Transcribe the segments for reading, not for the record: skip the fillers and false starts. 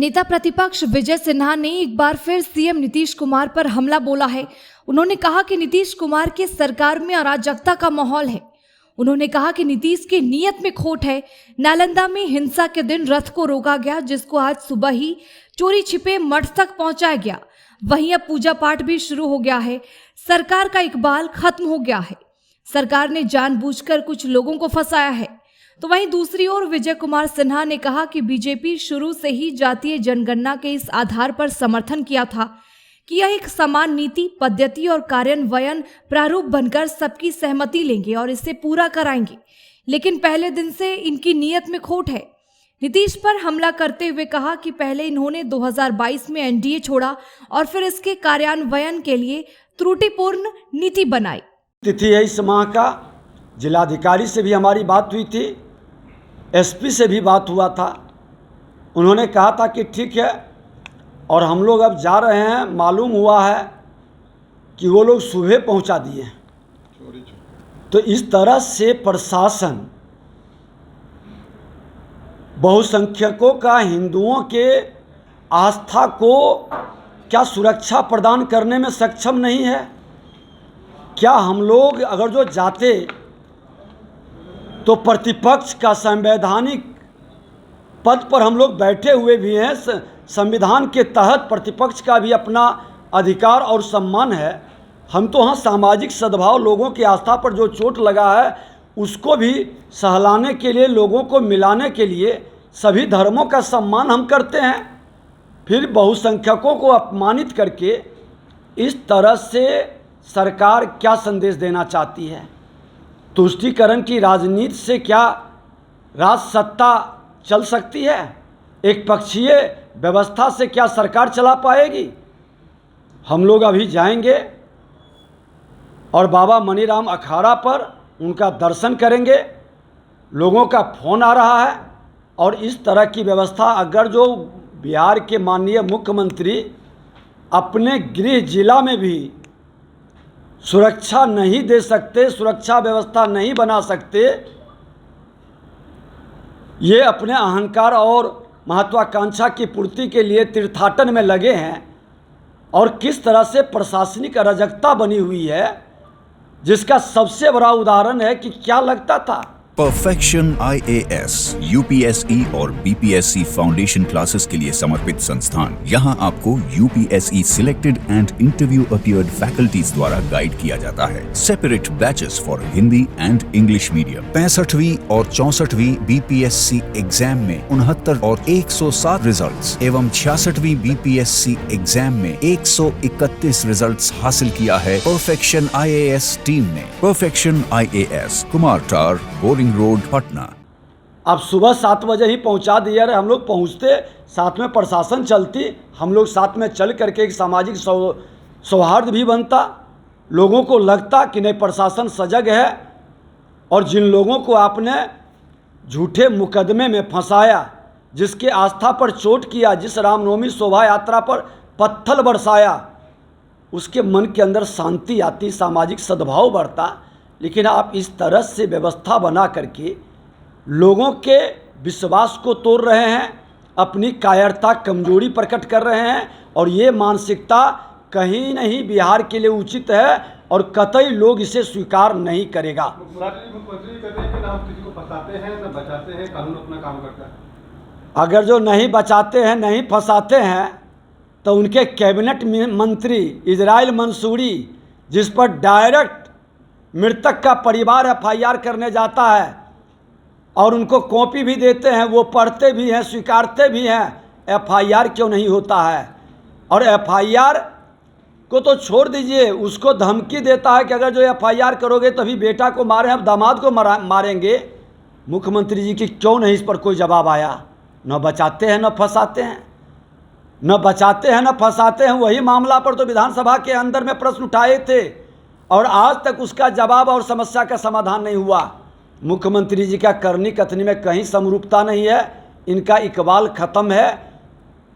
नेता प्रतिपक्ष विजय सिन्हा ने एक बार फिर सीएम नीतीश कुमार पर हमला बोला है। उन्होंने कहा कि नीतीश कुमार की सरकार में अराजकता का माहौल है। उन्होंने कहा कि नीतीश की नीयत में खोट है। नालंदा में हिंसा के दिन रथ को रोका गया, जिसको आज सुबह ही चोरी छिपे मठ तक पहुंचाया गया। वहीं अब पूजा पाठ भी शुरू हो गया है। सरकार का इकबाल खत्म हो गया है। सरकार ने जानबूझकर कुछ लोगों को फंसाया है। तो वहीं दूसरी ओर विजय कुमार सिन्हा ने कहा कि बीजेपी शुरू से ही जातीय जनगणना के इस आधार पर समर्थन किया था कि यह एक समान नीति, पद्धति और कार्यान्वयन प्रारूप बनकर सबकी सहमति लेंगे और इसे पूरा कराएंगे, लेकिन पहले दिन से इनकी नीयत में खोट है। नीतीश पर हमला करते हुए कहा कि पहले इन्होंने 2022 में एनडीए छोड़ा और फिर इसके कार्यान्वयन के लिए त्रुटिपूर्ण नीति बनाई। तिथि है इस माह का। जिलाधिकारी से भी हमारी बात हुई थी, एसपी से भी बात हुआ था। उन्होंने कहा था कि ठीक है, और हम लोग अब जा रहे हैं। मालूम हुआ है कि वो लोग सुबह पहुंचा दिए। तो इस तरह से प्रशासन बहुसंख्यकों का हिंदुओं के आस्था को क्या सुरक्षा प्रदान करने में सक्षम नहीं है? क्या हम लोग अगर जो जाते तो प्रतिपक्ष का संवैधानिक पद पर हम लोग बैठे हुए भी हैं, संविधान के तहत प्रतिपक्ष का भी अपना अधिकार और सम्मान है। हम तो हाँ सामाजिक सद्भाव, लोगों की आस्था पर जो चोट लगा है उसको भी सहलाने के लिए, लोगों को मिलाने के लिए सभी धर्मों का सम्मान हम करते हैं। फिर बहुसंख्यकों को अपमानित करके इस तरह से सरकार क्या संदेश देना चाहती है? तुष्टीकरण की राजनीति से क्या राज सत्ता चल सकती है? एक पक्षीय व्यवस्था से क्या सरकार चला पाएगी? हम लोग अभी जाएंगे और बाबा मनीराम अखाड़ा पर उनका दर्शन करेंगे। लोगों का फोन आ रहा है और इस तरह की व्यवस्था अगर जो बिहार के माननीय मुख्यमंत्री अपने गृह जिला में भी सुरक्षा नहीं दे सकते, सुरक्षा व्यवस्था नहीं बना सकते, ये अपने अहंकार और महत्वाकांक्षा की पूर्ति के लिए तीर्थाटन में लगे हैं। और किस तरह से प्रशासनिक अराजकता बनी हुई है, जिसका सबसे बड़ा उदाहरण है कि क्या लगता था परफेक्शन IAS, UPSE और BPSC फाउंडेशन क्लासेस के लिए समर्पित संस्थान। यहाँ आपको UPSE selected and interview appeared faculties द्वारा गाइड किया जाता है। Separate batches for Hindi and English medium. 65वीं और 64वीं BPSC एग्जाम में 69 और 107 रिजल्ट्स एवं 66वीं BPSC एग्जाम में 131 रिजल्ट्स हासिल किया है परफेक्शन IAS टीम ने। परफेक्शन IAS, कुमार टार, बोरिंग रोड, पटना। अब सुबह 7 बजे ही पहुंचा दिया। हम लोग पहुंचते, साथ में प्रशासन चलती, हम लोग साथ में चल करके एक सामाजिक सौहार्द भी बनता। लोगों को लगता कि नहीं, प्रशासन सजग है। और जिन लोगों को आपने झूठे मुकदमे में फंसाया, जिसके आस्था पर चोट किया, जिस रामनवमी शोभा यात्रा पर पत्थर बरसाया, उसके मन के अंदर शांति आती, सामाजिक सद्भाव बढ़ता। लेकिन आप इस तरह से व्यवस्था बना करके लोगों के विश्वास को तोड़ रहे हैं, अपनी कायरता, कमजोरी प्रकट कर रहे हैं। और ये मानसिकता कहीं नहीं बिहार के लिए उचित है और कतई लोग इसे स्वीकार नहीं करेगा। अगर जो नहीं बचाते हैं, नहीं फंसाते हैं, तो उनके कैबिनेट मंत्री इजराइल मंसूरी, जिस पर डायरेक्ट मृतक का परिवार FIR करने जाता है और उनको कॉपी भी देते हैं, वो पढ़ते भी हैं, स्वीकारते भी हैं, FIR क्यों नहीं होता है? और FIR को तो छोड़ दीजिए, उसको धमकी देता है कि अगर जो FIR करोगे तभी बेटा को मारे, हम दामाद को मारेंगे। मुख्यमंत्री जी की क्यों नहीं इस पर कोई जवाब आया? न बचाते हैं न फंसाते हैं, न बचाते हैं न फंसाते हैं। वही मामला पर तो विधानसभा के अंदर में प्रश्न उठाए थे और आज तक उसका जवाब और समस्या का समाधान नहीं हुआ। मुख्यमंत्री जी का करनी कथनी में कहीं समरूपता नहीं है। इनका इकबाल खत्म है।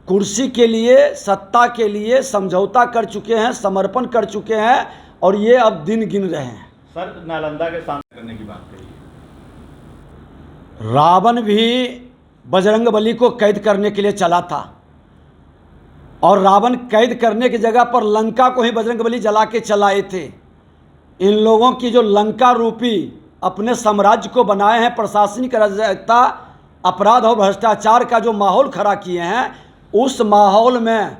कुर्सी के लिए, सत्ता के लिए समझौता कर चुके हैं, समर्पण कर चुके हैं और ये अब दिन गिन रहे हैं। सर, नालंदा के सामने करने की बात कही। रावण भी बजरंगबली को कैद करने के लिए चला था। और रावण कैद करने की जगह पर लंका को ही बजरंगबली जला के चलाए थे। इन लोगों की जो लंका रूपी अपने साम्राज्य को बनाए हैं, प्रशासनिक अराजकता, अपराध और भ्रष्टाचार का जो माहौल खड़ा किए हैं, उस माहौल में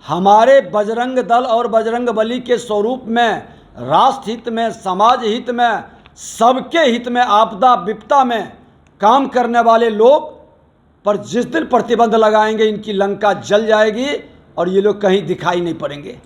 हमारे बजरंग दल और बजरंगबली के स्वरूप में, राष्ट्र हित में, समाज हित में, सबके हित में, आपदा विपदा में काम करने वाले लोग पर जिस दिन प्रतिबंध लगाएंगे, इनकी लंका जल जाएगी और ये लोग कहीं दिखाई नहीं पड़ेंगे।